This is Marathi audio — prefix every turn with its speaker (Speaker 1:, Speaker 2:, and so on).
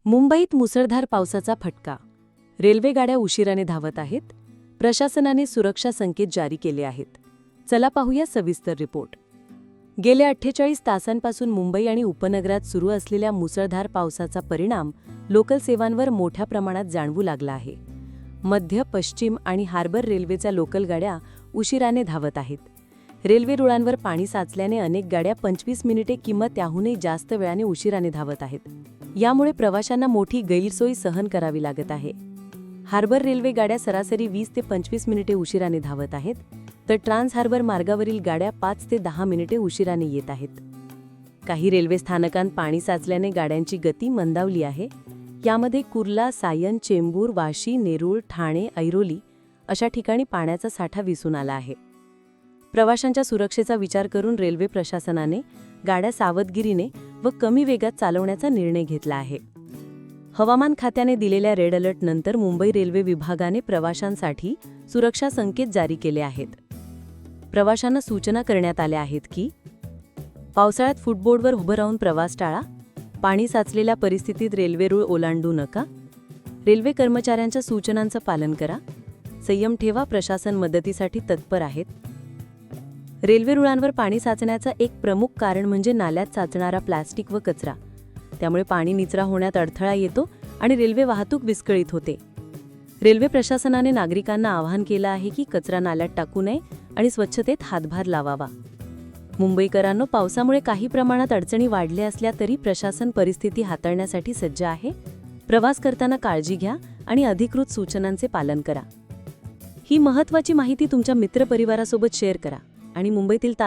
Speaker 1: मुंबईत मुसळधार पावसाचा फटका. रेल्वेगाड्या उशिराने धावत आहेत. प्रशासनाने सुरक्षा संकेत जारी केले आहेत. चला पाहूया सविस्तर रिपोर्ट. गेल्या 48 तासांपासून मुंबई आणि उपनगरात सुरू असलेल्या मुसळधार पावसाचा परिणाम लोकल सेवांवर मोठ्या प्रमाणात जाणवू लागला आहे. मध्य, पश्चिम आणि हार्बर रेल्वेच्या लोकल गाड्या उशिराने धावत आहेत. रेल्वे रुळांवर पाणी साचल्याने अनेक गाड्या 25 मिनिटे किंवा त्याहूनही जास्त वेळाने उशिराने धावत आहेत. यामुळे प्रवाशांना मोठी गैरसोय सहन करावी लागत आहे. हार्बर रेल्वे गाड्या सरासरी 20 ते 25 मिनिटे उशिराने धावत आहेत, तर ट्रान्स हार्बर मार्गावरील गाड्या 5 ते 10 मिनिटे उशिराने येत आहेत. काही रेल्वे स्थानकांत पाणी साचल्याने गाड्यांची गती मंदावली आहे. यामध्ये कुर्ला, सायन, चेंबूर, वाशी, नेरूळ, ठाणे, ऐरोली अशा ठिकाणी पाण्याचा साठा दिसून आला आहे. प्रवाशांच्या सुरक्षेचा विचार करून रेल्वे प्रशासनाने गाड्या सावधगिरीने व कमी वेगात चालवण्याचा निर्णय घेतला आहे. हवामान खात्याने दिलेल्या रेड अलर्ट नंतर मुंबई रेल्वे विभागाने प्रवाशांसाठी सुरक्षा संकेत जारी केले आहेत. प्रवाशांना सूचना करण्यात आल्या आहेत की पावसाळ्यात फुटबोर्डवर उभं राहून प्रवास टाळा, पाणी साचलेल्या परिस्थितीत रेल्वे रूळ ओलांडू नका, रेल्वे कर्मचाऱ्यांच्या सूचनांचं पालन करा, संयम ठेवा, प्रशासन मदतीसाठी तत्पर आहेत. रेल्वे रुळांवर पाणी साचण्याचं एक प्रमुख कारण म्हणजे नाल्यात साचणारा प्लास्टिक व कचरा. त्यामुळे पाणी निचरा होण्यात अडथळा येतो आणि रेल्वे वाहतूक विस्कळीत होते. रेल्वे प्रशासनाने नागरिकांना आवाहन केलं आहे की कचरा नाल्यात टाकू नये आणि स्वच्छतेत हातभार लावावा. मुंबईकरांनो, पावसामुळे काही प्रमाणात अडचणी वाढल्या असल्या तरी प्रशासन परिस्थिती हाताळण्यासाठी सज्ज आहे. प्रवास करताना काळजी घ्या आणि अधिकृत सूचनांचे पालन करा. ही महत्त्वाची माहिती तुमच्या मित्रपरिवारासोबत शेअर करा आणि मुंबईतील